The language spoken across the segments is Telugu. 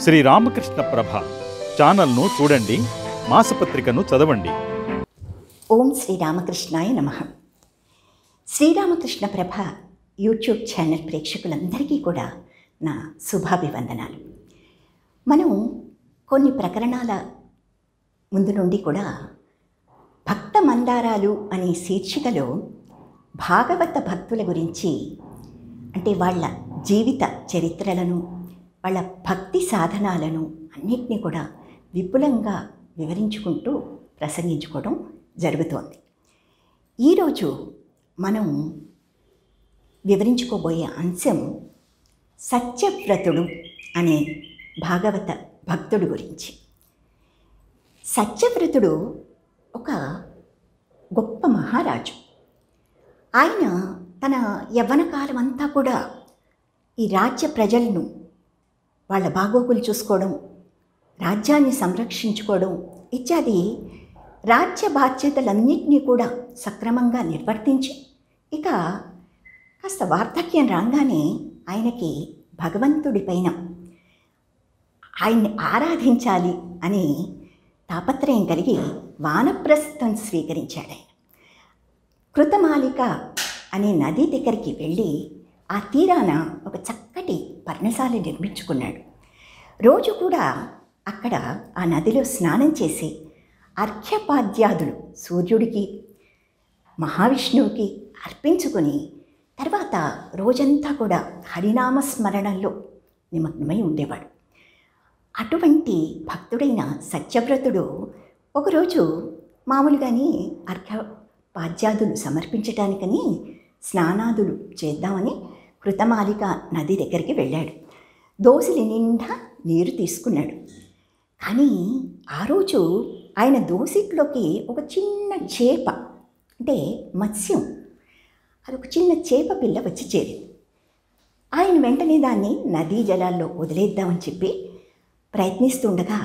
శ్రీ రామకృష్ణ ప్రభ ఛానల్ను చూడండి, మాసపత్రికను చదవండి. ఓం శ్రీరామకృష్ణాయ నమః. శ్రీరామకృష్ణ ప్రభ యూట్యూబ్ ఛానల్ ప్రేక్షకులందరికీ కూడా నా శుభాభివందనాలు. మనం కొన్ని ప్రకరణాల ముందు నుండి కూడా భక్త మందారాలు అనే శీర్షికలో భాగవత భక్తుల గురించి, అంటే వాళ్ళ జీవిత చరిత్రలను, వాళ్ళ భక్తి సాధనాలను అన్నిటినీ కూడా విపులంగా వివరించుకుంటూ ప్రసంగించుకోవడం జరుగుతోంది. ఈరోజు మనం వివరించుకోబోయే అంశం సత్యవ్రతుడు అనే భాగవత భక్తుడు గురించి. సత్యవ్రతుడు ఒక గొప్ప మహారాజు. ఆయన తన యవ్వన కాలం అంతా కూడా ఈ రాజ్య ప్రజలను వాళ్ళ బాగోగులు చూసుకోవడం, రాజ్యాన్ని సంరక్షించుకోవడం ఇత్యాది రాజ్య బాధ్యతలన్నింటినీ కూడా సక్రమంగా నిర్వర్తించి, ఇక కాస్త వార్ధక్యం రాగానే ఆయనకి భగవంతుడిపైన ఆయన్ని ఆరాధించాలి అని తాపత్రయం కలిగి వానప్రస్థం స్వీకరించాడు. ఆయన కృతమాలిక అనే నది దగ్గరికి వెళ్ళి ఆ తీరాన ఒక చక్కటి పర్ణశాల నిర్మించుకున్నాడు. రోజు కూడా అక్కడ ఆ నదిలో స్నానం చేసి అర్ఘ్యపాద్యాదులు సూర్యుడికి, మహావిష్ణువుకి అర్పించుకొని తర్వాత రోజంతా కూడా హరినామస్మరణంలో నిమగ్నమై ఉండేవాడు. అటువంటి భక్తుడైన సత్యవ్రతుడు ఒకరోజు మామూలుగానే అర్ఘ్యపాద్యాదులు సమర్పించటానికని స్నానాదులు చేద్దామని కృతమాలిక నది దగ్గరికి వెళ్ళాడు. దోసిలి నిండా నీరు తీసుకున్నాడు. కానీ ఆ రోజు ఆయన దోసిట్లోకి ఒక చిన్న చేప, అంటే మత్స్యం, అదొక చిన్న చేప పిల్ల వచ్చి చేరింది. ఆయన వెంటనే దాన్ని నదీ జలాల్లో వదిలేద్దామని చెప్పి ప్రయత్నిస్తుండగా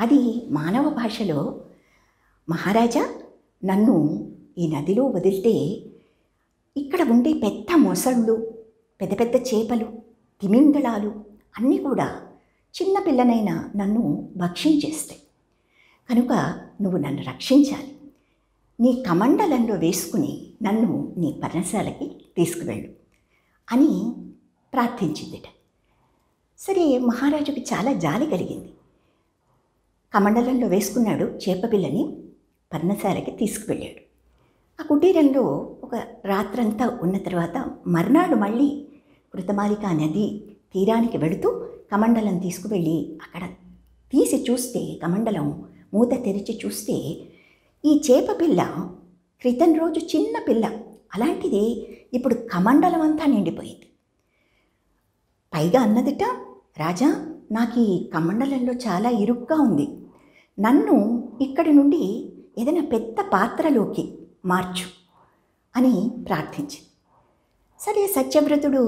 అది మానవ భాషలో, మహారాజా, నన్ను ఈ నదిలో వదిలితే ఇక్కడ ఉండే పెద్ద మొసళ్ళు, పెద్ద పెద్ద చేపలు, తిమింగళాలు అన్నీ కూడా చిన్న పిల్లనైనా నన్ను భక్షించేస్తాయి. కనుక నువ్వు నన్ను రక్షించాలి. నీ కమండలంలో వేసుకుని నన్ను నీ పర్ణశాలకి తీసుకువెళ్ళు అని ప్రార్థించిందిట. సరే, మహారాజుకి చాలా జాలి కలిగింది. కమండలంలో వేసుకున్నాడు, చేపపిల్లని పర్ణశాలకి తీసుకువెళ్ళాడు. ఆ కుటీరంలో ఒక రాత్రంతా ఉన్న తర్వాత మర్నాడు మళ్ళీ కృతమాలిక నది తీరానికి వెళుతూ కమండలం తీసుకువెళ్ళి అక్కడ తీసి చూస్తే, కమండలం మూత తెరిచి చూస్తే ఈ చేపపిల్ల క్రితం రోజు చిన్న పిల్ల, అలాంటిది ఇప్పుడు కమండలం అంతా నిండిపోయింది. పైగా అన్నదిట, రాజా, నాకు ఈ కమండలంలో చాలా ఇరుగ్గా ఉంది, నన్ను ఇక్కడి నుండి ఏదైనా పెద్ద పాత్రలోకి మార్చు అని ప్రార్థించింది. సరే, సత్యవ్రతుడు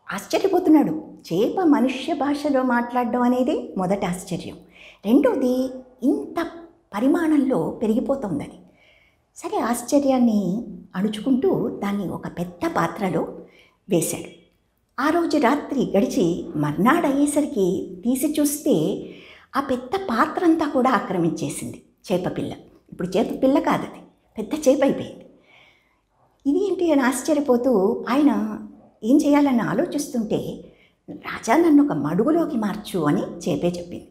ఆశ్చర్యపోతున్నాడు. చేప మనుష్య భాషలో మాట్లాడడం అనేది మొదటి ఆశ్చర్యం, రెండోది ఇంత పరిమాణంలో పెరిగిపోతుందని. సరే, ఆశ్చర్యాన్ని అణుచుకుంటూ దాన్ని ఒక పెద్ద పాత్రలో వేశాడు. ఆ రోజు రాత్రి గడిచి మర్నాడు అయ్యేసరికి తీసి చూస్తే ఆ పెద్ద పాత్ర అంతా కూడా ఆక్రమించేసింది చేపపిల్ల. ఇప్పుడు చేపపిల్ల కాదు, అది పెద్ద చేప అయిపోయింది. ఇది ఏంటి అని ఆశ్చర్యపోతూ ఆయన ఏం చేయాలని ఆలోచిస్తుంటే, రాజా, నన్ను ఒక మడుగులోకి మార్చు అని చేపే చెప్పింది.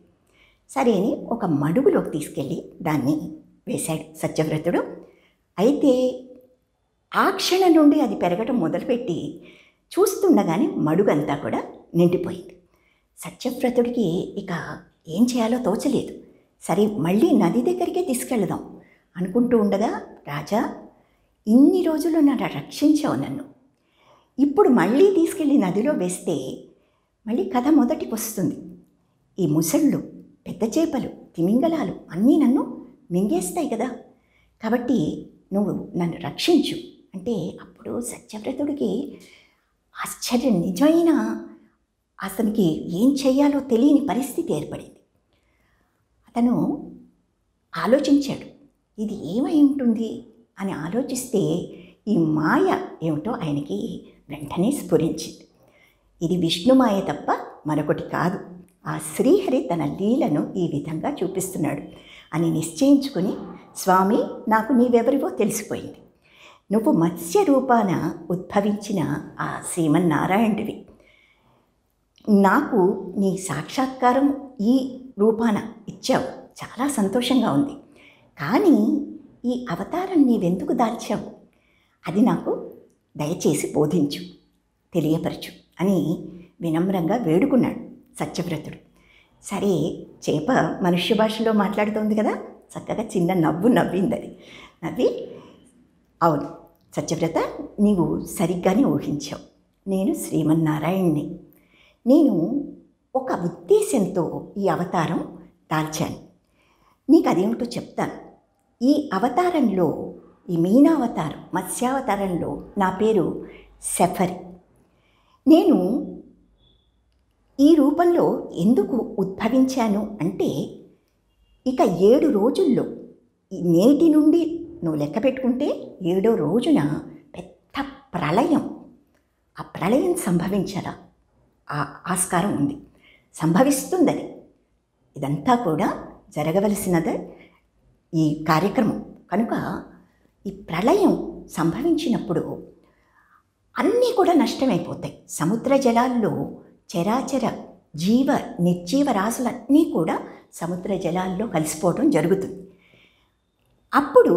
సరే అని ఒక మడుగులోకి తీసుకెళ్ళి దాన్ని వేశాడు సత్యవ్రతుడు. అయితే ఆ క్షణం నుండి అది పెరగడం మొదలుపెట్టి చూస్తుండగానే మడుగంతా కూడా నిండిపోయింది. సత్యవ్రతుడికి ఇక ఏం చేయాలో తోచలేదు. సరే, మళ్ళీ నది దగ్గరికే తీసుకెళ్దాం అనుకుంటూ ఉండగా, రాజా, ఇన్ని రోజులు నన్ను రక్షించావు, నన్ను ఇప్పుడు మళ్ళీ తీసుకెళ్ళి నదిలో వేస్తే మళ్ళీ కథ మొదటికి వస్తుంది. ఈ ముసళ్ళు, పెద్ద చేపలు, తిమింగలాలు అన్నీ నన్ను మింగేస్తాయి కదా, కాబట్టి నువ్వు నన్ను రక్షించు అంటే అప్పుడు సత్యవ్రతుడికి ఆశ్చర్యం, నిజమైన అతనికి ఏం చేయాలో తెలియని పరిస్థితి ఏర్పడింది. అతను ఆలోచించాడు, ఇది ఏమై ఉంటుంది అని ఆలోచిస్తే ఈ మాయ ఏమిటో ఆయనకి వెంటనే స్ఫురించింది. ఇది విష్ణుమాయ తప్ప మరొకటి కాదు ఆ శ్రీహరి తన లీలను ఈ విధంగా చూపిస్తున్నాడు అని నిశ్చయించుకుని, స్వామి, నాకు నీవెవరివో తెలిసిపోయింది. నువ్వు మత్స్య రూపాన ఉద్భవించిన ఆ శ్రీమన్నారాయణుడివి. నాకు నీ సాక్షాత్కారం ఈ రూపాన ఇచ్చావు, చాలా సంతోషంగా ఉంది. కానీ ఈ అవతారం నీవెందుకు దాల్చావు, అది నాకు దయచేసి బోధించు, తెలియపరచు అని వినమ్రంగా వేడుకున్నాడు సత్యవ్రతుడు. సరే, చేప మనుష్య భాషలో మాట్లాడుతోంది కదా, చక్కగా చిన్న నవ్వు నవ్వింది. అది నవ్వి, అవును సత్యవ్రత, నీవు సరిగ్గానే ఊహించావు. నేను శ్రీమన్నారాయణ్ణి. నేను ఒక ఉద్దేశంతో ఈ అవతారం దాల్చాను. నీకు అదేమిటో చెప్తాను. ఈ అవతారంలో, ఈ మీనావతారం, మత్స్యావతారంలో నా పేరు శఫరి. నేను ఈ రూపంలో ఎందుకు ఉద్భవించాను అంటే, ఇక 7 రోజుల్లో, నేటి నుండి నువ్వు లెక్క పెట్టుకుంటే 7వ రోజున పెద్ద ప్రళయం, ఆ ప్రళయం సంభవించరా ఆస్కారం ఉంది, సంభవిస్తుందని. ఇదంతా కూడా జరగవలసినదే ఈ కార్యక్రమం. కనుక ఈ ప్రళయం సంభవించినప్పుడు అన్నీ కూడా నష్టమైపోతాయి. సముద్ర జలాల్లో చరాచర నిర్జీవ రాశులన్నీ కూడా సముద్ర జలాల్లో కలిసిపోవడం జరుగుతుంది. అప్పుడు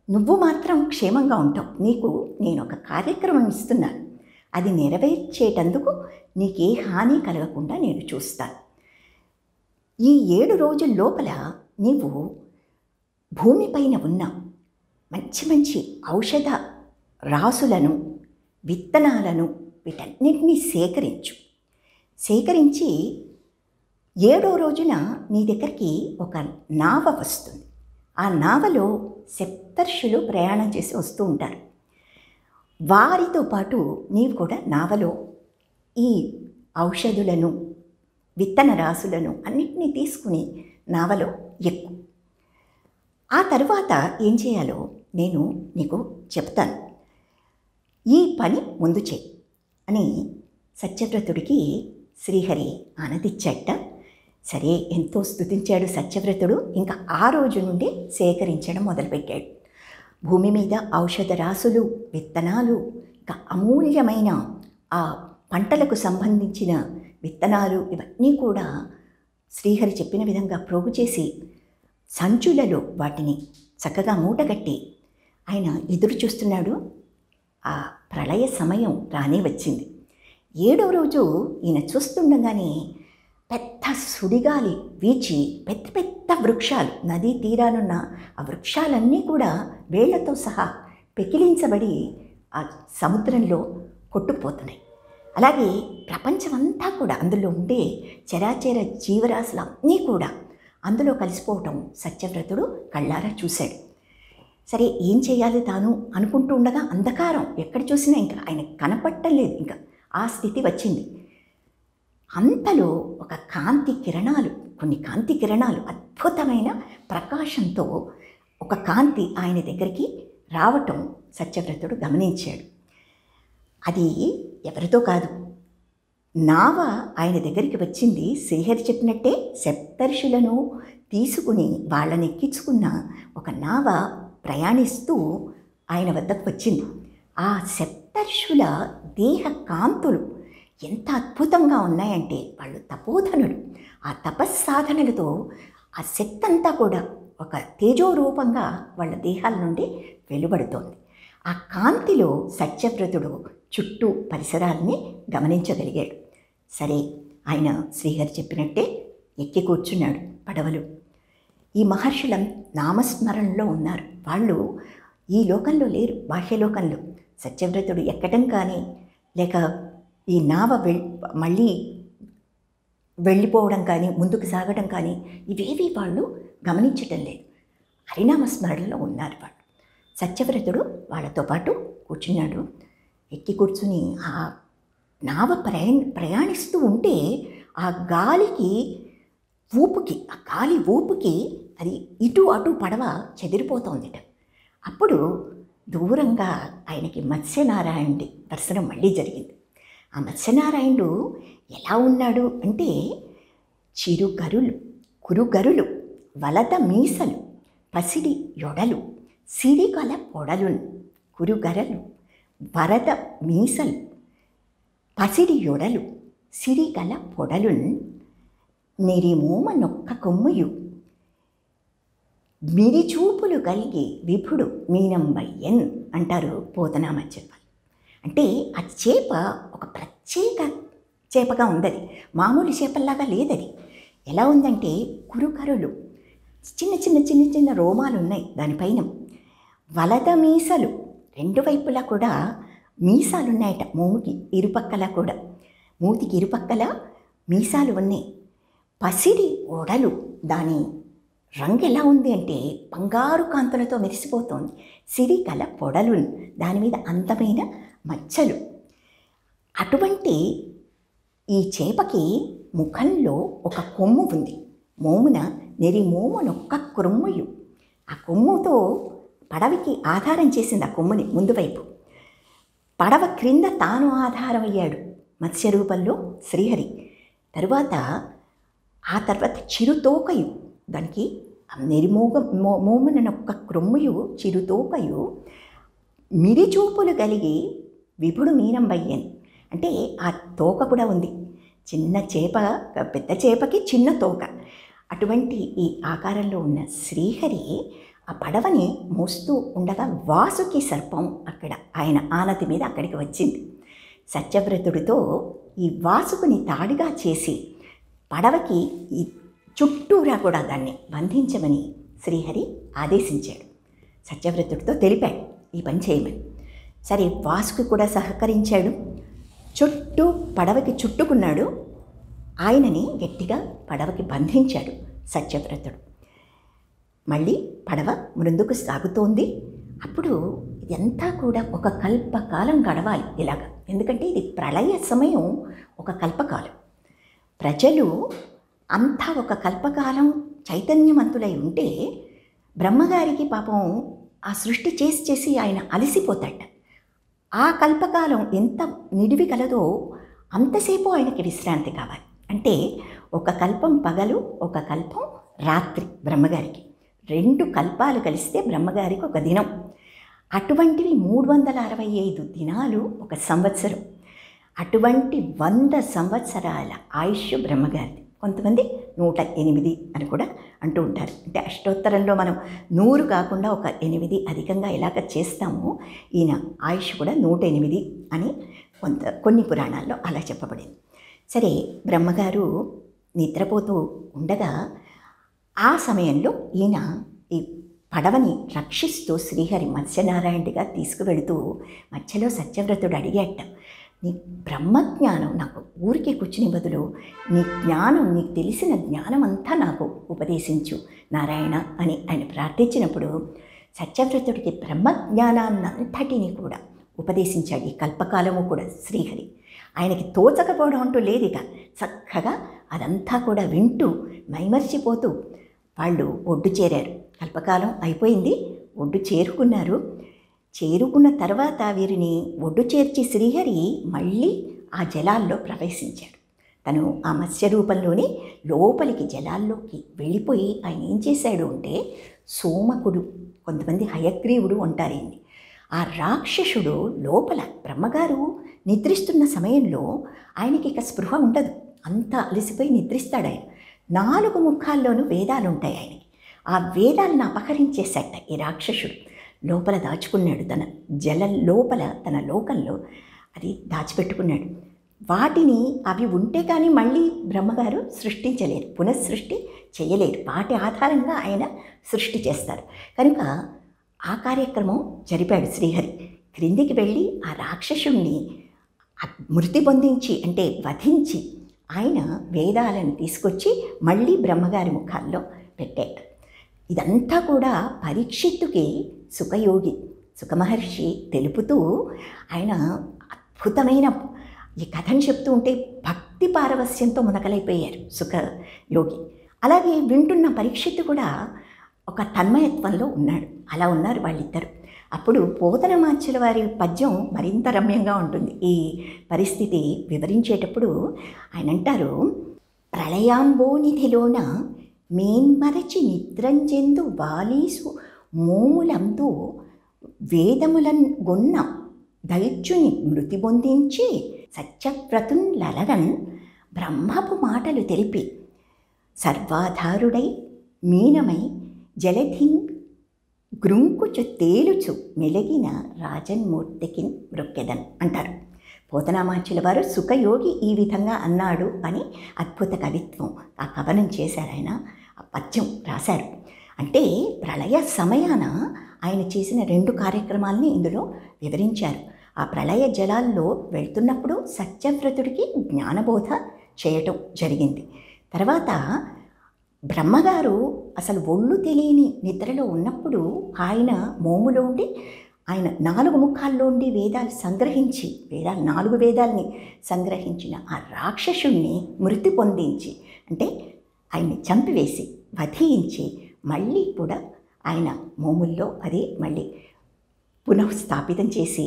నువ్వు మాత్రం క్షేమంగా ఉంటావు. నీకు నేను ఒక కార్యక్రమం ఇస్తున్నాను, అది నెరవేర్చేటందుకు నీకే హాని కలగకుండా నేను చూస్తాను. ఈ 7 రోజుల లోపల నీవు భూమిపైన ఉన్న మంచి మంచి ఔషధ రాసులను, విత్తనాలను, వీటన్నిటినీ సేకరించి 7వ రోజున నీ దగ్గరికి ఒక నావ వస్తుంది. ఆ నావలో సప్తర్షులు ప్రయాణం చేసి వస్తూ ఉంటారు. వారితో పాటు నీవు కూడా నావలో ఈ ఔషధులను, విత్తన రాసులను అన్నిటినీ తీసుకుని నావలో ఎక్కు. ఆ తరువాత ఏం చేయాలో నేను నీకు చెప్తాను. ఈ పని ముందు చేయి అని సత్యవ్రతుడికి శ్రీహరి ఆనదిచ్చాట. సరే, ఎంతో స్తుతించాడు సత్యవ్రతుడు. ఇంకా ఆ రోజు నుండి సేకరించడం మొదలుపెట్టాడు. భూమి మీద ఔషధ రాసులు, విత్తనాలు, ఇంకా అమూల్యమైన ఆ పంటలకు సంబంధించిన విత్తనాలు, ఇవన్నీ కూడా శ్రీహరి చెప్పిన విధంగా ప్రోగు చేసి సంచులలో వాటిని చక్కగా మూటగట్టి ఆయన ఎదురు చూస్తున్నాడు. ఆ ప్రళయ సమయం రానే వచ్చింది. 7వ రోజు ఈయన చూస్తుండగానే పెద్ద సుడిగాలి వీచి పెద్ద పెద్ద వృక్షాలు, నదీ తీరానున్న ఆ వృక్షాలన్నీ కూడా వేళ్లతో సహా పెకిలించబడి ఆ సముద్రంలో కొట్టుకుపోతున్నాయి. అలాగే ప్రపంచమంతా కూడా, అందులో ఉండే చరాచర జీవరాశులన్నీ కూడా అందులో కలిసిపోవటం సత్యవ్రతుడు కళ్ళారా చూశాడు. సరే, ఏం చేయాలి తాను అనుకుంటూ ఉండగా అంధకారం ఎక్కడ చూసినా ఇంకా ఆయన కనపట్టలేదు. ఇంకా ఆ స్థితి వచ్చింది. అంతలో ఒక కొన్ని కాంతి కిరణాలు అద్భుతమైన ప్రకాశంతో ఒక కాంతి ఆయన దగ్గరికి రావటం సత్యవ్రతుడు గమనించాడు. అది ఎవరితో కాదు, నావ ఆయన దగ్గరికి వచ్చింది. శ్రీహరి చెప్పినట్టే సప్తర్షులను తీసుకుని వాళ్ళని ఎక్కించుకున్న ఒక నావ ప్రయాణిస్తూ ఆయన వద్దకు వచ్చింది. ఆ సప్తర్షుల దేహ కాంతులు ఎంత అద్భుతంగా ఉన్నాయంటే, వాళ్ళు తపోధనులు. ఆ తపస్సాధనలతో ఆ శక్తి అంతా కూడా ఒక తేజోరూపంగా వాళ్ళ దేహాల నుండి వెలువడుతోంది. ఆ కాంతిలో సత్యవ్రతుడు చుట్టూ పరిసరాలని గమనించగలిగాడు. సరే, ఆయన శ్రీహరి చెప్పినట్టే ఎక్కి కూర్చున్నాడు పడవలు. ఈ మహర్షుల నామస్మరణలో ఉన్నారు. వాళ్ళు ఈ లోకంలో లేరు, బాహ్యలోకంలో. సత్యవ్రతుడు ఎక్కడం కానీ, లేక ఈ నావ మళ్ళీ వెళ్ళిపోవడం కానీ, ముందుకు సాగడం కానీ, ఇవేవి వాళ్ళు గమనించటం లేదు. హరినామస్మరణలో ఉన్నారు వాళ్ళు. సత్యవ్రతుడు వాళ్ళతో పాటు కూర్చున్నాడు. ఎక్కి కూర్చుని ఆ నావ ప్రయాణిస్తూ ఉంటే ఆ గాలి ఊపుకి అది ఇటు అటు పడవ చెదిరిపోతోందిట. అప్పుడు దూరంగా ఆయనకి మత్స్యనారాయణుడి దర్శనం మళ్ళీ జరిగింది. ఆ మత్స్యనారాయణుడు ఎలా ఉన్నాడు అంటే చిరుగరులు, కురుగరులు, వలద మీసలు, పసిడి యొడలు, సిరిగల పొడలున్. కురుగరలు, వరద మీసలు, పసిడి యొడలు, సిరిగల పొడలున్. నెరిమోమ నొక్క కొమ్ముయు, మిరిచూపులు కలిగి విభుడు మీనంబయ్యన్ అంటారు పోతనామాచ్యులు. అంటే ఆ చేప ఒక ప్రత్యేక చేపగా ఉందది, మామూలు చేపల్లాగా లేదది. ఎలా ఉందంటే కురుకరులు, చిన్న చిన్న చిన్న చిన్న రోమాలు ఉన్నాయి దానిపైన. వలద మీసలు, రెండు వైపులా కూడా మీసాలు ఉన్నాయట, మూతికి ఇరుపక్కల కూడా, మూతికి ఇరుపక్కల మీసాలు ఉన్నాయి. పసిడి ఓడలు, దాని రంగు ఎలా ఉంది అంటే బంగారు కాంతులతో మెరిసిపోతోంది. సిరిగల పొడలు, దాని మీద అందమైన మచ్చలు. అటువంటి ఈ చేపకి ముఖంలో ఒక కొమ్ము ఉంది, మోమున నెరిమోమునొక్క కొమ్ముయు. ఆ కొమ్ముతో పడవకి ఆధారం చేసింది, ఆ కొమ్ముని ముందు వైపు. పడవ క్రింద తాను ఆధారం అయ్యాడు మత్స్య రూపంలో శ్రీహరి. ఆ తర్వాత చిరుతోకయు, దానికి మోమునొక్క క్రొమ్ముయు చిరుతోకయు, మిరిచూపులు కలిగి విభుడు మీనంబయ్యన్. అంటే ఆ తోక కూడా ఉంది, చిన్న చేప, పెద్ద చేపకి చిన్న తోక. అటువంటి ఈ ఆకారంలో ఉన్న శ్రీహరి ఆ పడవని మోస్తూ ఉండగా వాసుకి సర్పం అక్కడ ఆయన ఆనతి మీద అక్కడికి వచ్చింది. సత్యవ్రతుడితో ఈ వాసుకుని తాడుగా చేసి పడవకి ఈ చుట్టూరా కూడా దాన్ని బంధించమని శ్రీహరి ఆదేశించాడు. సత్యవ్రతుడితో తెలిపాడు ఈ పని చేయమని. సరే, వాసుకి కూడా సహకరించాడు. పడవకి చుట్టుకున్నాడు. ఆయనని గట్టిగా పడవకి బంధించాడు సత్యవ్రతుడు. మళ్ళీ పడవ ముందుకు సాగుతోంది. అప్పుడు ఇదంతా కూడా ఒక కల్పకాలం గడవాలి ఇలాగ, ఎందుకంటే ఇది ప్రళయ సమయం, ఒక కల్పకాలం. ప్రజలు అంతా ఒక కల్పకాలం చైతన్యవంతులై ఉంటే బ్రహ్మగారికి పాపం ఆ సృష్టి చేసి ఆయన అలసిపోతాడు. ఆ కల్పకాలం ఎంత నిడివి కలదో అంతసేపు ఆయనకి విశ్రాంతి కావాలి. అంటే ఒక కల్పం పగలు, ఒక కల్పం రాత్రి బ్రహ్మగారికి. 2 కల్పాలు కలిస్తే బ్రహ్మగారికి ఒక దినం. అటువంటివి 365 దినాలు ఒక సంవత్సరం. అటువంటి 100 సంవత్సరాల ఆయుష్ బ్రహ్మగారిది. కొంతమంది 108 అని కూడా అంటూ ఉంటారు. అంటే అష్టోత్తరంలో మనం 100 కాకుండా ఒక 8 అధికంగా ఎలాగ చేస్తామో ఈయన ఆయుష్ కూడా 108 అని కొన్ని పురాణాల్లో అలా చెప్పబడింది. సరే, బ్రహ్మగారు నిద్రపోతూ ఉండగా ఆ సమయంలో ఈయన ఈ పడవని రక్షిస్తూ శ్రీహరి మత్స్యనారాయణుడిగా తీసుకువెళుతూ మధ్యలో సత్యవ్రతుడు అడిగాట, నీ బ్రహ్మజ్ఞానం నాకు ఊరికే కూర్చుని బదులు నీ జ్ఞానం, నీకు తెలిసిన జ్ఞానం అంతా నాకు ఉపదేశించు నారాయణ అని ఆయన ప్రార్థించినప్పుడు సత్యవ్రతుడికి బ్రహ్మజ్ఞానాన్నంతటిని కూడా ఉపదేశించాడు. ఈ కల్పకాలము కూడా శ్రీహరి. ఆయనకి తోచకపోవడం అంటూ లేదు. ఇక చక్కగా అదంతా కూడా వింటూ మైమర్చిపోతూ వాళ్ళు ఒడ్డు చేరారు. కల్పకాలం అయిపోయింది, ఒడ్డు చేరుకున్నారు. చేరుకున్న తర్వాత వీరిని ఒడ్డు చేర్చి శ్రీహరి మళ్ళీ ఆ జలాల్లో ప్రవేశించాడు. తను ఆ మత్స్య రూపంలోనే లోపలికి జలాల్లోకి వెళ్ళిపోయి ఆయన ఏం చేశాడు అంటే సోమకుడు, కొంతమంది హయగ్రీవుడు అంటారేంటి, ఆ రాక్షసుడు లోపల బ్రహ్మగారు నిద్రిస్తున్న సమయంలో ఆయనకి ఇక స్పృహ ఉండదు, అంతా అలసిపోయి నిద్రిస్తాడు ఆయన. 4 ముఖాల్లోనూ వేదాలు ఉంటాయి ఆయనకి. ఆ వేదాలను అపహరించేశాట ఈ రాక్షసుడు. లోపల దాచుకున్నాడు, తన లోపల తన లోకంలో అది దాచిపెట్టుకున్నాడు. వాటిని అవి ఉంటే కానీ మళ్ళీ బ్రహ్మగారు సృష్టించలేరు, పునఃసృష్టి చేయలేరు. వాటి ఆధారంగా ఆయన సృష్టి చేస్తారు. కనుక ఆ కార్యక్రమం జరిపాడు శ్రీహరి. క్రిందికి వెళ్ళి ఆ రాక్షసుణ్ణి మృతి పొందించి, అంటే వధించి, ఆయన వేదాలను తీసుకొచ్చి మళ్ళీ బ్రహ్మగారి ముఖాల్లో పెట్టాడు. ఇదంతా కూడా పరీక్షిత్తుకి సుఖమహర్షి తెలుపుతూ ఆయన అద్భుతమైన ఈ కథను చెప్తూ ఉంటే భక్తి పారవస్యంతో మునకలైపోయారు సుఖయోగి. అలాగే వింటున్న పరీక్షిత్తు కూడా ఒక తన్మయత్వంలో ఉన్నాడు. అలా ఉన్నారు వాళ్ళిద్దరు. అప్పుడు పోతనమాచ్యుల వారి పద్యం మరింత రమ్యంగా ఉంటుంది. ఈ పరిస్థితి వివరించేటప్పుడు ఆయన అంటారు, ప్రళయాంబోనిధిలోన మేన్మరచి నిద్రంజెందు వాలీసు మోములందు వేదములన్ గొన్న దైత్యుని మృతి పొందించి సత్యవ్రతున్ లలగన్ బ్రహ్మపు మాటలు తెలిపి సర్వాధారుడై మీనమై జలధిన్ గ్రుంకుచు తేలుచు మెలిగిన రాజన్మూర్తికి మృక్కెదన్ అంటారు. పోతనామాచ్యుల వారు సుఖయోగి ఈ విధంగా అన్నాడు అని అద్భుత కవిత్వం ఆ కవనం చేశారు. ఆయన ఆ పద్యం రాశారు. అంటే ప్రళయ సమయాన ఆయన చేసిన 2 కార్యక్రమాలని ఇందులో వివరించారు. ఆ ప్రళయ జలాల్లో వెళ్తున్నప్పుడు సత్యవ్రతుడికి జ్ఞానబోధ చేయటం జరిగింది. తర్వాత బ్రహ్మగారు అసలు ఒళ్ళు తెలియని నిద్రలో ఉన్నప్పుడు ఆయన మోములోండి ఆయన 4 ముఖాల్లోండి వేదాలు సంగ్రహించి 4 వేదాలని సంగ్రహించిన ఆ రాక్షసుణ్ణి మృతి పొందించి, అంటే ఆయన్ని చంపివేసి వధించి మళ్ళీ కూడా ఆయన మోముల్లో అది మళ్ళీ పునఃస్థాపితం చేసి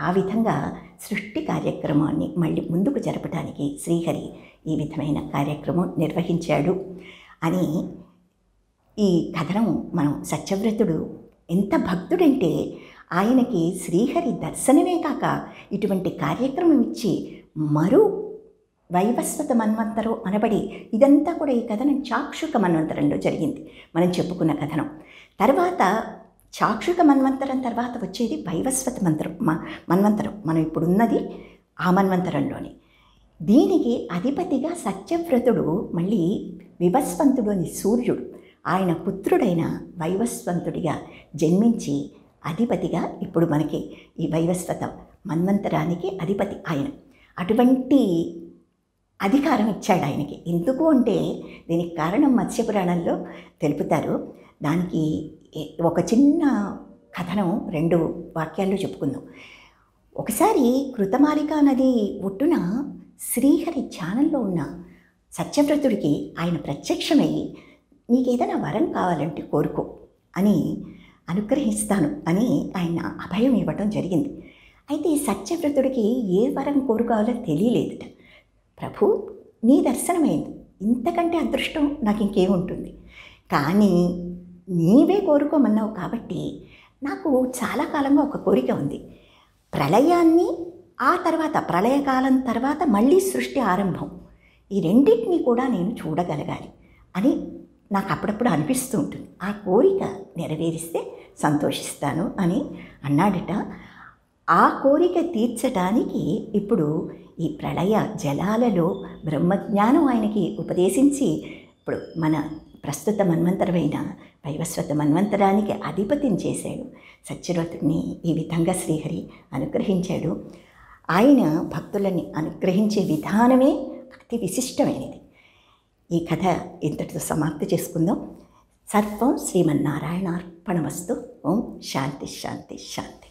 ఆ విధంగా సృష్టి కార్యక్రమాన్ని మళ్ళీ ముందుకు జరపడానికి శ్రీహరి ఈ విధమైన కార్యక్రమం నిర్వహించాడు అని ఈ కథనం మనం సత్యవ్రతుడు ఎంత భక్తుడంటే ఆయనకి శ్రీహరి దర్శనమే కాక ఇటువంటి కార్యక్రమం ఇచ్చి మరో వైవస్వత మన్వంతరం అనబడి ఇదంతా కూడా ఈ కథనం చాక్షుక మన్వంతరంలో జరిగింది మనం చెప్పుకున్న కథనం. తర్వాత చాక్షుక మన్వంతరం తర్వాత వచ్చేది వైవస్వత మన్వంతరం మనం ఇప్పుడున్నది ఆ మన్వంతరంలోని. దీనికి అధిపతిగా సత్యవ్రతుడు మళ్ళీ వివస్వంతుడు అని సూర్యుడు ఆయన పుత్రుడైన వైవస్వంతుడిగా జన్మించి అధిపతిగా ఇప్పుడు మనకి ఈ వైవస్వత మన్వంతరానికి అధిపతి ఆయన. అటువంటి అధికారం ఇచ్చాడు ఆయనకి. ఎందుకు అంటే దీనికి కారణం మత్స్యపురాణంలో తెలుపుతారు. దానికి ఒక చిన్న కథనం 2 వాక్యాల్లో చెప్పుకుందాం. ఒకసారి కృతమాలిక నది ఒడ్డున శ్రీహరి ధ్యానంలో ఉన్న సత్యవ్రతుడికి ఆయన ప్రత్యక్షమై నీకేదైనా వరం కావాలంటే కోరుకో అని అనుగ్రహిస్తాను అని ఆయన అభయం ఇవ్వటం జరిగింది. అయితే సత్యవ్రతుడికి ఏ వరం కోరుకోవాలో తెలియలేదుట. ప్రభు నీ దర్శనమైంది, ఇంతకంటే అదృష్టం నాకు ఇంకేముంటుంది, కానీ నీవే కోరుకోమన్నావు కాబట్టి నాకు చాలా కాలంగా ఒక కోరిక ఉంది. ప్రళయాన్ని ఆ తర్వాత ప్రళయకాలం తర్వాత మళ్ళీ సృష్టి ఆరంభం ఈ రెండింటినీ కూడా నేను చూడగలగాలి అని నాకు అప్పుడప్పుడు అనిపిస్తూ ఉంటుంది. ఆ కోరిక నెరవేరిస్తే సంతోషిస్తాను అని అన్నాడట. ఆ కోరిక తీర్చడానికి ఇప్పుడు ఈ ప్రళయ జలాలలో బ్రహ్మజ్ఞానం ఆయనకి ఉపదేశించి ఇప్పుడు మన ప్రస్తుత మన్వంతరమైన వైవస్వత మన్వంతరానికి అధిపతిని చేశాడు. సత్యవ్రతుడిని ఈ విధంగా శ్రీహరి అనుగ్రహించాడు. ఆయన భక్తులని అనుగ్రహించే విధానమే అతి విశిష్టమైనది. ఈ కథ ఇంతటితో సమాప్తి చేసుకుందాం. సర్వం శ్రీమన్నారాయణార్పణమస్తు. ఓం శాంతి శాంతి శాంతి.